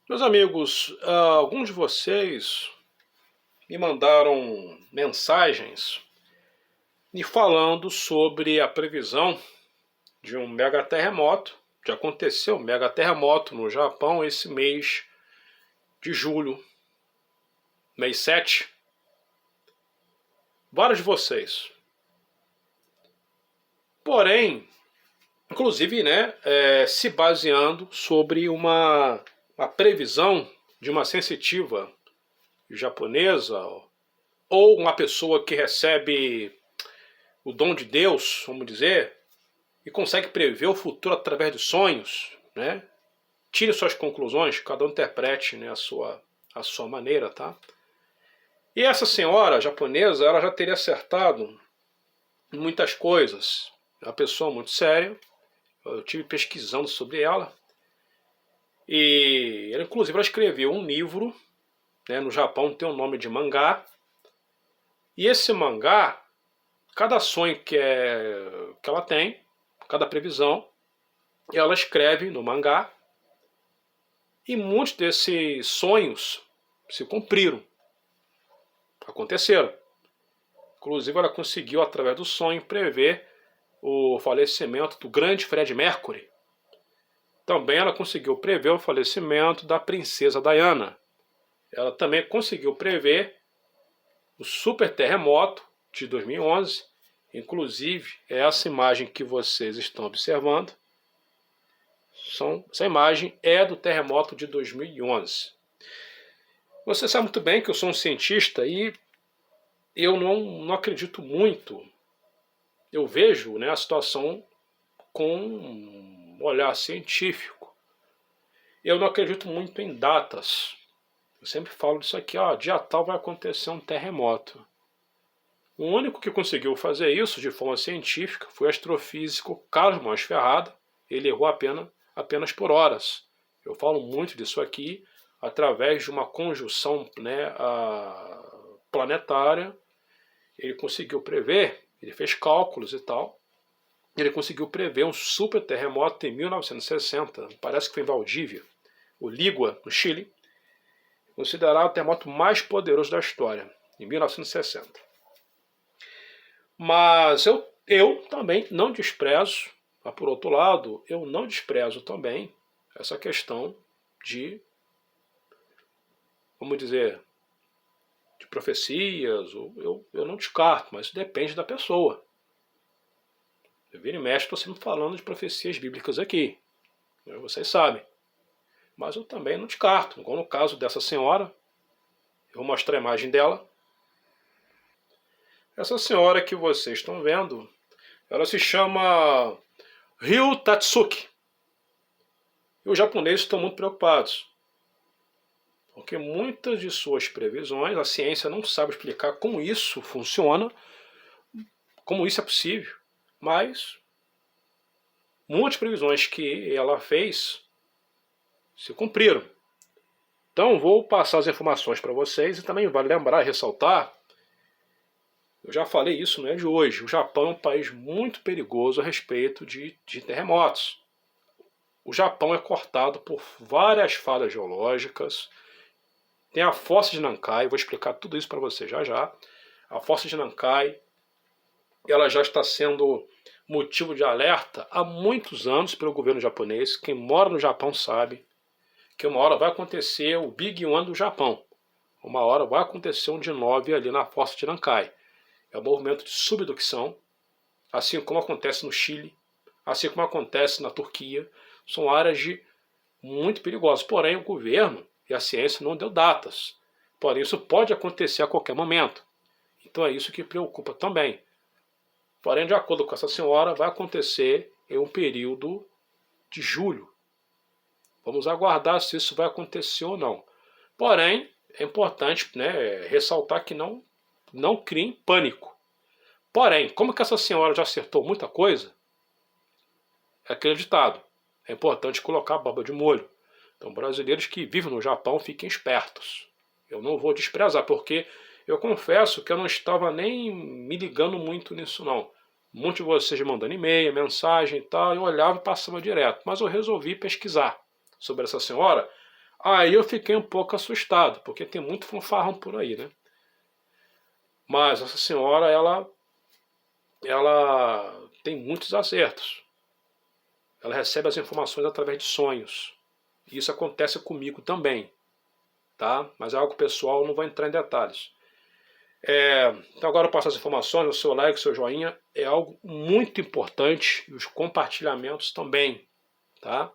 Meus amigos, alguns de vocês me mandaram mensagens me falando sobre a previsão de um mega terremoto. Já aconteceu um mega terremoto no Japão esse mês de julho, mês 7. Vários de vocês. Porém, inclusive, né, se baseando sobre uma previsão de uma sensitiva japonesa ou uma pessoa que recebe o dom de Deus, vamos dizer, e consegue prever o futuro através de sonhos, né? Tire suas conclusões, cada um interprete, né, a sua maneira, tá? E essa senhora japonesa, ela já teria acertado muitas coisas. É uma pessoa muito séria, eu tive pesquisando sobre ela, e ela, inclusive, ela escreveu um livro, né, no Japão tem o nome de mangá, e esse mangá, cada sonho que ela tem, cada previsão, ela escreve no mangá, e muitos desses sonhos se cumpriram, aconteceram. Inclusive, ela conseguiu, através do sonho, prever o falecimento do grande Fred Mercury. Também ela conseguiu prever o falecimento da princesa Diana. Ela também conseguiu prever o super terremoto de 2011. Inclusive, essa imagem que vocês estão observando, essa imagem é do terremoto de 2011. Você sabe muito bem que eu sou um cientista e eu não acredito muito. Eu vejo, né, a situação com um olhar científico. Eu não acredito muito em datas. Eu sempre falo disso aqui, dia tal vai acontecer um terremoto. O único que conseguiu fazer isso de forma científica foi o astrofísico Carlos Mons Ferrada. Ele errou apenas por horas. Eu falo muito disso aqui através de uma conjunção, né, planetária. Ele conseguiu prever, ele fez cálculos e tal. Ele conseguiu prever um super terremoto em 1960, parece que foi em Valdívia, o Ligua, no Chile, considerado o terremoto mais poderoso da história, em 1960. Mas eu também não desprezo, mas por outro lado, eu não desprezo também essa questão de, vamos dizer, de profecias. Eu não descarto, mas depende da pessoa. Eu viro e mexe, estou sempre falando de profecias bíblicas aqui, vocês sabem. Mas eu também não descarto, igual no caso dessa senhora, eu vou mostrar a imagem dela. Essa senhora que vocês estão vendo, ela se chama Ryu Tatsuki. E os japoneses estão muito preocupados, porque muitas de suas previsões, a ciência não sabe explicar como isso funciona, como isso é possível, mas muitas previsões que ela fez se cumpriram. Então vou passar as informações para vocês e também vale lembrar e ressaltar, eu já falei isso, não é de hoje, o Japão é um país muito perigoso a respeito de terremotos. O Japão é cortado por várias falhas geológicas. Tem a fossa de Nankai, vou explicar tudo isso para você já já. A fossa de Nankai, ela já está sendo motivo de alerta há muitos anos pelo governo japonês. Quem mora no Japão sabe que uma hora vai acontecer o Big One do Japão. Uma hora vai acontecer um de 9 ali na fossa de Nankai. É um movimento de subducção, assim como acontece no Chile, assim como acontece na Turquia. São áreas muito perigosas. Porém, o governo e a ciência não deu datas. Porém, isso pode acontecer a qualquer momento. Então é isso que preocupa também. Porém, de acordo com essa senhora, vai acontecer em um período de julho. Vamos aguardar se isso vai acontecer ou não. Porém, é importante, né, ressaltar que não criem pânico. Porém, como que essa senhora já acertou muita coisa, é acreditado. É importante colocar a barba de molho. Então, brasileiros que vivem no Japão, fiquem espertos. Eu não vou desprezar, porque eu confesso que eu não estava nem me ligando muito nisso, não. Muitos de vocês mandando e-mail, mensagem e tal, eu olhava e passava direto. Mas eu resolvi pesquisar sobre essa senhora, Aí eu fiquei um pouco assustado, porque tem muito fanfarrão por aí, né? Mas essa senhora, ela tem muitos acertos. Ela recebe as informações através de sonhos. E isso acontece comigo também, tá? Mas é algo pessoal, não vou entrar em detalhes. Então agora eu passo as informações, o seu like, o seu joinha é algo muito importante e os compartilhamentos também, tá?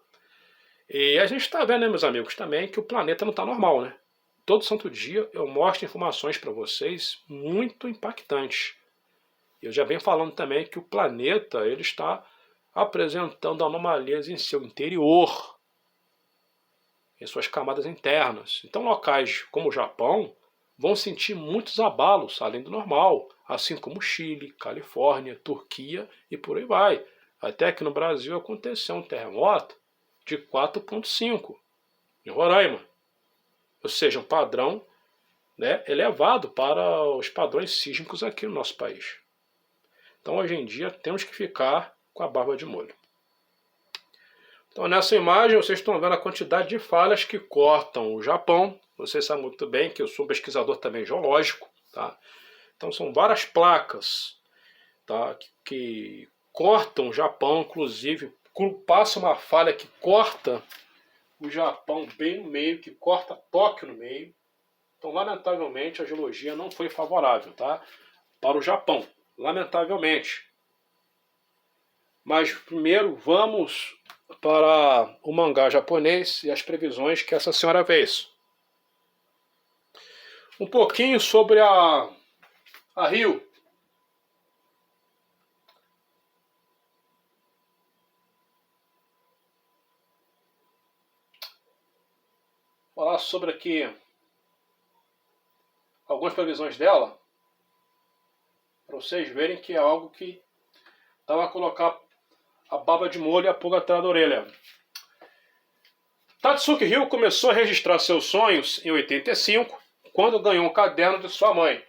E a gente está vendo, né, meus amigos, também que o planeta não está normal, né? Todo santo dia eu mostro informações para vocês muito impactantes. Eu já venho falando também que o planeta ele está apresentando anomalias em seu interior, em suas camadas internas. Então locais como o Japão vão sentir muitos abalos além do normal, assim como Chile, Califórnia, Turquia e por aí vai. Até que no Brasil aconteceu um terremoto de 4,5 em Roraima, ou seja, um padrão, né, elevado para os padrões sísmicos aqui no nosso país. Então hoje em dia temos que ficar com a barba de molho. Então nessa imagem vocês estão vendo a quantidade de falhas que cortam o Japão. Vocês sabem muito bem que eu sou um pesquisador também geológico, tá? Então são várias placas, tá, que cortam o Japão, inclusive passa uma falha que corta o Japão bem no meio, que corta Tóquio no meio. Então lamentavelmente a geologia não foi favorável, tá, para o Japão, lamentavelmente. Mas primeiro vamos para o mangá japonês e as previsões que essa senhora fez. Um pouquinho sobre a Rio. Falar sobre aqui algumas previsões dela, para vocês verem que é algo que dá para colocar a baba de molho e a pulga atrás da orelha. Tatsuki Ryu começou a registrar seus sonhos em 85, quando ganhou um caderno de sua mãe.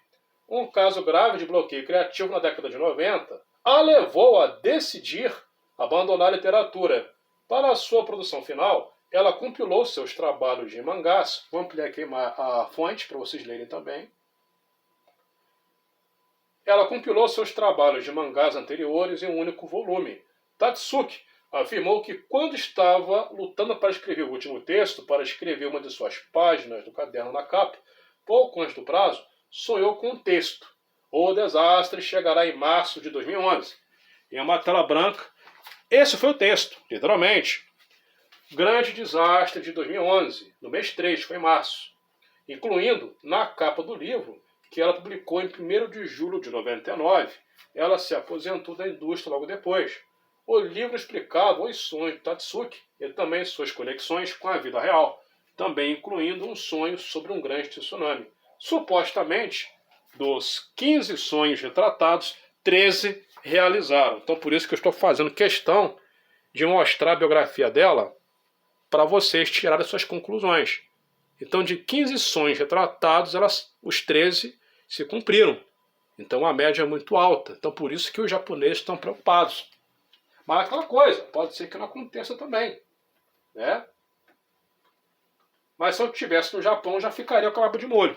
Um caso grave de bloqueio criativo na década de 90 a levou a decidir abandonar a literatura. Para a sua produção final, ela compilou seus trabalhos de mangás. Vou ampliar aqui a fonte para vocês lerem também. Ela compilou seus trabalhos de mangás anteriores em um único volume. Tatsuki afirmou que quando estava lutando para escrever o último texto, para escrever uma de suas páginas do caderno na capa, pouco antes do prazo, sonhou com um texto. O desastre chegará em março de 2011. Em uma tela branca, esse foi o texto, literalmente. Grande desastre de 2011, no mês 3, foi em março. Incluindo na capa do livro, que ela publicou em 1º de julho de 99, ela se aposentou da indústria logo depois. O livro explicava os sonhos de Tatsuki e também suas conexões com a vida real, também incluindo um sonho sobre um grande tsunami. Supostamente, dos 15 sonhos retratados, 13 realizaram. Então por isso que eu estou fazendo questão de mostrar a biografia dela para vocês tirarem suas conclusões. Então de 15 sonhos retratados, os 13 se cumpriram. Então a média é muito alta. Então por isso que os japoneses estão preocupados. Mas aquela coisa, pode ser que não aconteça também, né? Mas se eu estivesse no Japão, já ficaria com a lábio de molho.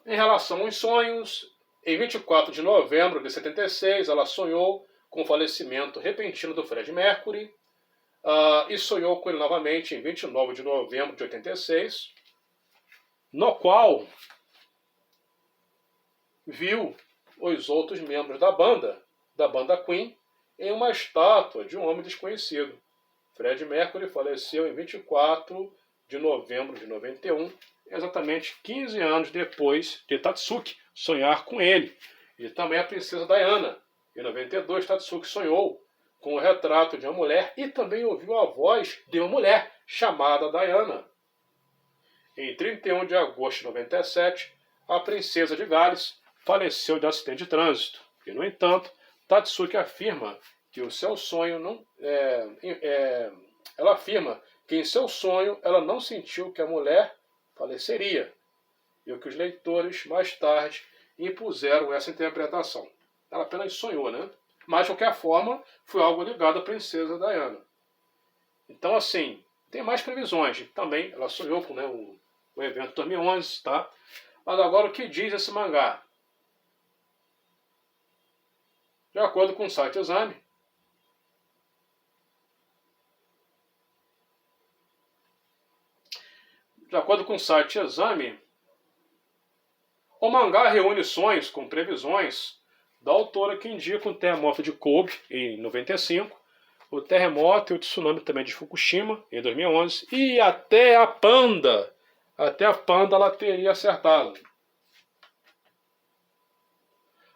Em relação aos sonhos, em 24 de novembro de 76, ela sonhou com o falecimento repentino do Fred Mercury e sonhou com ele novamente em 29 de novembro de 86, no qual viu os outros membros da banda Queen, em uma estátua de um homem desconhecido. Fred Mercury faleceu em 24 de novembro de 91, exatamente 15 anos depois de Tatsuki sonhar com ele. E também a princesa Diana. Em 92, Tatsuki sonhou com o retrato de uma mulher e também ouviu a voz de uma mulher chamada Diana. Em 31 de agosto de 97, a princesa de Gales faleceu de acidente de trânsito. E, no entanto, Tatsuki afirma que o seu sonho não ela afirma que em seu sonho ela não sentiu que a mulher faleceria. E o que os leitores mais tarde impuseram essa interpretação. Ela apenas sonhou, né? Mas, de qualquer forma, foi algo ligado à princesa Diana. Então, assim, tem mais previsões. Também ela sonhou com, né, o evento 2011, tá? Mas agora o que diz esse mangá? De acordo com o site Exame, o mangá reúne sonhos com previsões da autora que indicam o terremoto de Kobe em 95, o terremoto e o tsunami também de Fukushima em 2011 e até a Panda ela teria acertado.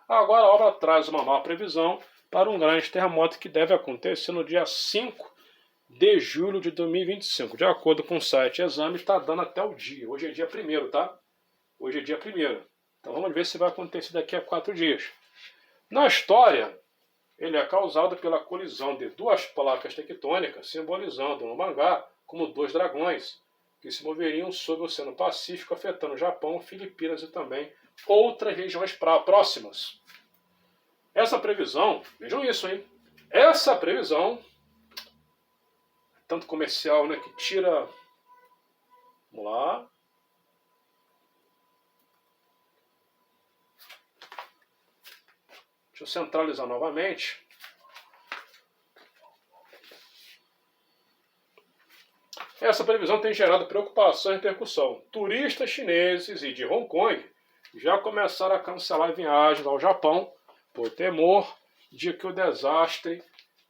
Agora a obra traz uma nova previsão para um grande terremoto que deve acontecer no dia 5 de julho de 2025. De acordo com o site Exame, está dando até o dia. Hoje é dia 1º, tá? Hoje é dia 1º. Então vamos ver se vai acontecer daqui a 4 dias. Na história, ele é causado pela colisão de duas placas tectônicas, simbolizando no mangá como dois dragões, que se moveriam sobre o Oceano Pacífico, afetando o Japão, Filipinas e também outras regiões próximas. Essa previsão, vejam isso, hein? Essa previsão, tanto comercial, né, que tira... Vamos lá. Deixa eu centralizar novamente. Essa previsão tem gerado preocupação e repercussão. Turistas chineses e de Hong Kong já começaram a cancelar viagens ao Japão por temor de que o desastre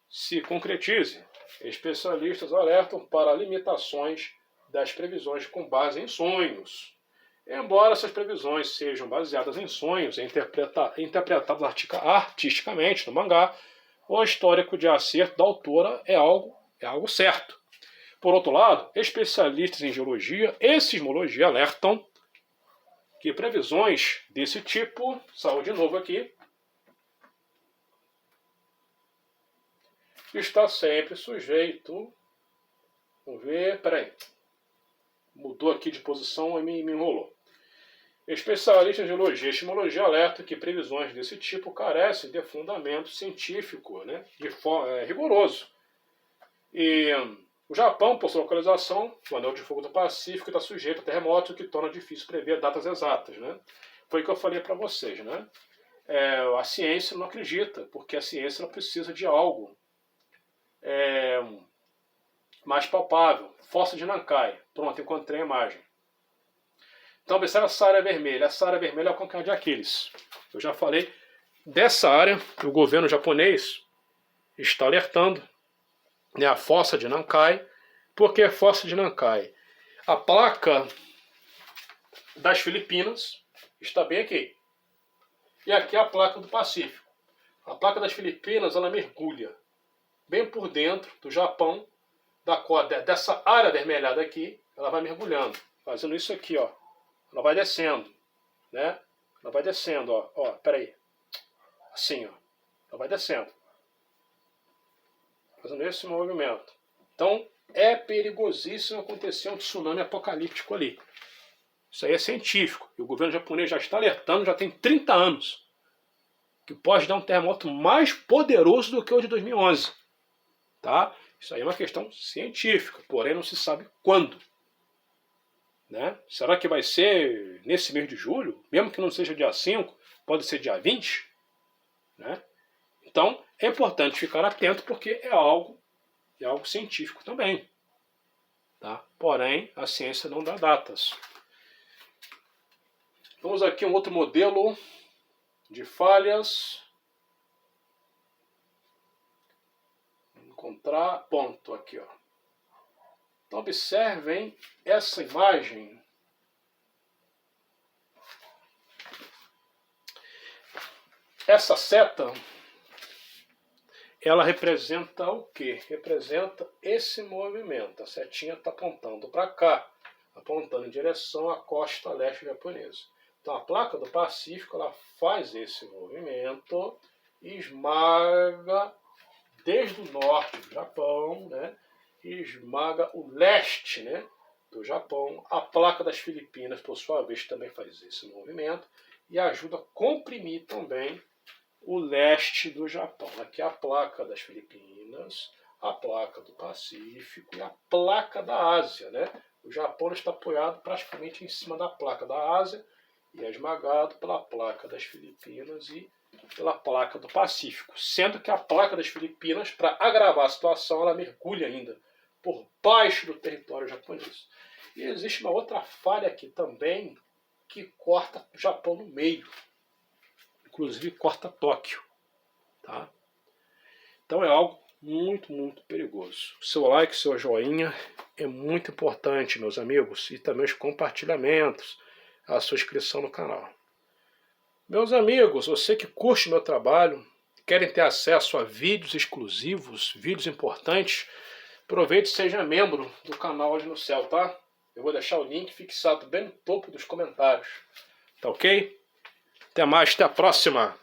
se concretize. Especialistas alertam para limitações das previsões com base em sonhos. Embora essas previsões sejam baseadas em sonhos e interpretadas artisticamente no mangá, o histórico de acerto da autora é algo certo. Por outro lado, especialistas em geologia e sismologia alertam que previsões desse tipo, saúde de novo aqui, está sempre sujeito... Vamos ver, peraí. Mudou aqui de posição e me enrolou. Especialistas em geologia e sismologia alertam que previsões desse tipo carecem de fundamento científico, né, rigoroso. E o Japão, por sua localização, o anel de fogo do Pacífico, está sujeito a terremotos, o que torna difícil prever datas exatas. Né? Foi o que eu falei para vocês. Né? A ciência não acredita, porque a ciência ela precisa de algo mais palpável. Fossa de Nankai. Pronto, encontrei a imagem. Então, observa essa área vermelha. Essa área vermelha é o calcanhar de Aquiles. Eu já falei dessa área, o governo japonês está alertando, né, a fossa de Nankai. Por que a fossa de Nankai? A placa das Filipinas está bem aqui. E aqui é a placa do Pacífico. A placa das Filipinas ela mergulha bem por dentro do Japão, dessa área avermelhada aqui, ela vai mergulhando, fazendo isso aqui, ó. Ela vai descendo, né? Ela vai descendo, ó, peraí. Assim, ó. Ela vai descendo. Fazendo esse movimento. Então, é perigosíssimo acontecer um tsunami apocalíptico ali. Isso aí é científico. E o governo japonês já está alertando, já tem 30 anos, que pode dar um terremoto mais poderoso do que o de 2011. Tá? Isso aí é uma questão científica, porém não se sabe quando. Né? Será que vai ser nesse mês de julho? Mesmo que não seja dia 5, pode ser dia 20? Né? Então, é importante ficar atento porque é algo científico também. Tá? Porém, a ciência não dá datas. Vamos aqui a um outro modelo de falhas. Encontrar ponto aqui, ó. Então observem essa imagem. Essa seta, ela representa o quê? Representa esse movimento. A setinha está apontando para cá, apontando em direção à costa leste japonesa. Então a placa do Pacífico ela faz esse movimento e esmaga desde o norte do Japão, né? Esmaga o leste, né, do Japão. A placa das Filipinas, por sua vez, também faz esse movimento e ajuda a comprimir também o leste do Japão. Aqui é a placa das Filipinas, a placa do Pacífico e a placa da Ásia, né? O Japão está apoiado praticamente em cima da placa da Ásia e é esmagado pela placa das Filipinas e pela placa do Pacífico, sendo que a placa das Filipinas, para agravar a situação, ela mergulha ainda por baixo do território japonês. E existe uma outra falha aqui também que corta o Japão no meio, inclusive corta Tóquio, tá? Então é algo muito, muito perigoso. O seu like, seu joinha é muito importante, meus amigos, e também os compartilhamentos, a sua inscrição no canal. Meus amigos, você que curte meu trabalho, querem ter acesso a vídeos exclusivos, vídeos importantes, aproveite e seja membro do canal Olhos no Céu, tá? Eu vou deixar o link fixado bem no topo dos comentários. Tá ok? Até mais, até a próxima!